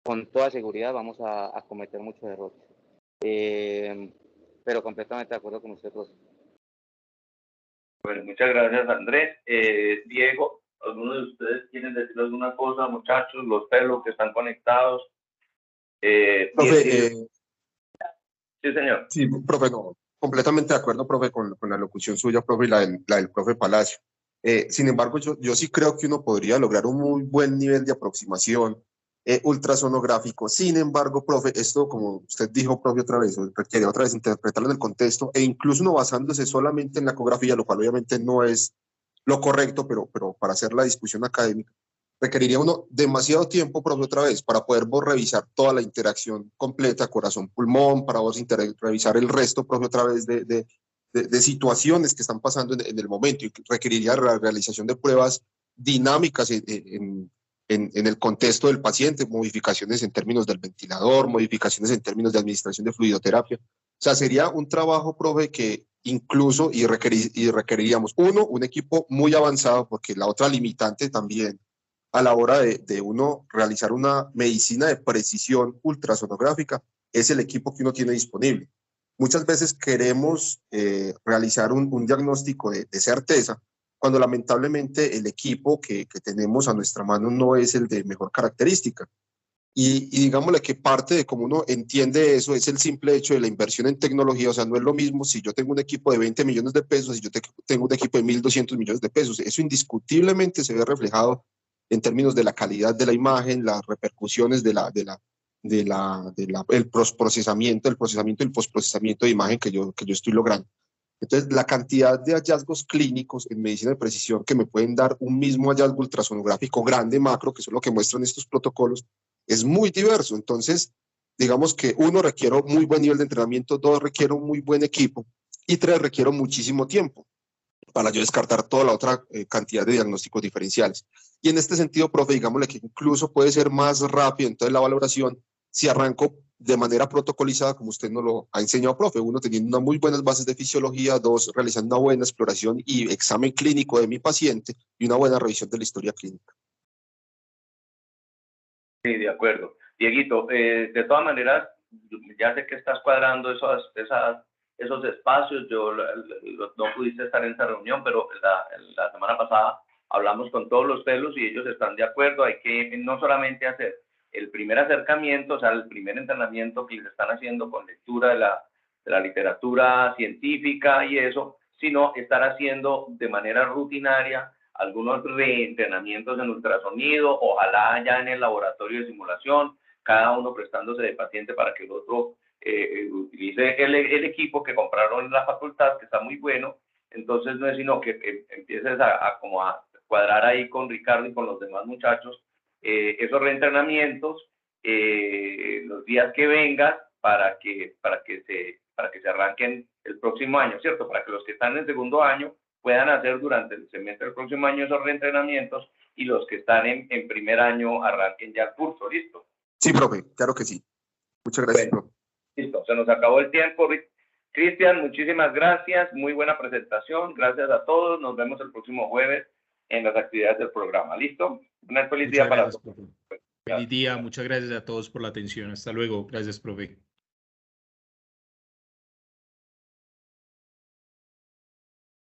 con toda seguridad vamos a cometer muchos errores. Pero completamente de acuerdo con usted, profesor. Bueno, muchas gracias, Andrés. Diego, ¿alguno de ustedes quieren decir alguna cosa, muchachos, los pelos que están conectados? Profe, sí, señor. Sí, profe, no, completamente de acuerdo, profe, con la locución suya, profe, y la del profe Palacio. Sin embargo, yo sí creo que uno podría lograr un muy buen nivel de aproximación ultrasonográfico. Sin embargo, profe, esto, como usted dijo, profe, otra vez, requiere otra vez interpretarlo en el contexto e incluso no basándose solamente en la ecografía, lo cual obviamente no es lo correcto, pero para hacer la discusión académica, requeriría uno demasiado tiempo, profe, otra vez, para poder vos revisar toda la interacción completa, corazón-pulmón, para vos revisar el resto, profe, otra vez de situaciones que están pasando en el momento, y requeriría la realización de pruebas dinámicas en el contexto del paciente, modificaciones en términos del ventilador, modificaciones en términos de administración de fluidoterapia. O sea, sería un trabajo, profe, que incluso y requeriríamos, uno, un equipo muy avanzado, porque la otra limitante también a la hora de uno realizar una medicina de precisión ultrasonográfica es el equipo que uno tiene disponible. Muchas veces queremos realizar un diagnóstico de certeza, cuando lamentablemente el equipo que tenemos a nuestra mano no es el de mejor característica. Y digámosle que parte de cómo uno entiende eso es el simple hecho de la inversión en tecnología. O sea, no es lo mismo si yo tengo un equipo de 20 millones de pesos, si yo tengo un equipo de 1.200 millones de pesos. Eso indiscutiblemente se ve reflejado en términos de la calidad de la imagen, las repercusiones el procesamiento y el postprocesamiento de imagen que yo estoy logrando. Entonces, la cantidad de hallazgos clínicos en medicina de precisión que me pueden dar un mismo hallazgo ultrasonográfico grande, macro, que es lo que muestran estos protocolos, es muy diverso. Entonces, digamos que uno, requiere muy buen nivel de entrenamiento, dos, requiere un muy buen equipo, y tres, requiere muchísimo tiempo para yo descartar toda la otra cantidad de diagnósticos diferenciales. Y en este sentido, profe, digámosle que incluso puede ser más rápido entonces la valoración si arranco de manera protocolizada, como usted nos lo ha enseñado, profe. Uno, teniendo unas muy buenas bases de fisiología; dos, realizando una buena exploración y examen clínico de mi paciente, y una buena revisión de la historia clínica. Sí, de acuerdo. Dieguito, de todas maneras, ya sé que estás cuadrando esos espacios. Yo no pudiste estar en esa reunión, pero la semana pasada hablamos con todos los pelos y ellos están de acuerdo. Hay que no solamente hacer el primer acercamiento, o sea, el primer entrenamiento que les están haciendo con lectura de la literatura científica y eso, sino estar haciendo de manera rutinaria algunos reentrenamientos en ultrasonido, ojalá ya en el laboratorio de simulación, cada uno prestándose de paciente para que el otro utilice el equipo que compraron en la facultad, que está muy bueno. Entonces no es sino que empieces como a cuadrar ahí con Ricardo y con los demás muchachos esos reentrenamientos los días que vengas para que se arranquen el próximo año, ¿cierto? Para que los que están en segundo año puedan hacer durante el semestre del próximo año esos reentrenamientos, y los que están en primer año arranquen ya el curso. ¿Listo? Sí, profe, claro que sí. Muchas gracias, bueno, profe. Listo, se nos acabó el tiempo. Cristian, muchísimas gracias, muy buena presentación, gracias a todos, nos vemos el próximo jueves en las actividades del programa. ¿Listo? Una feliz día para todos. Feliz día, muchas gracias a todos por la atención. Hasta luego. Gracias, profe.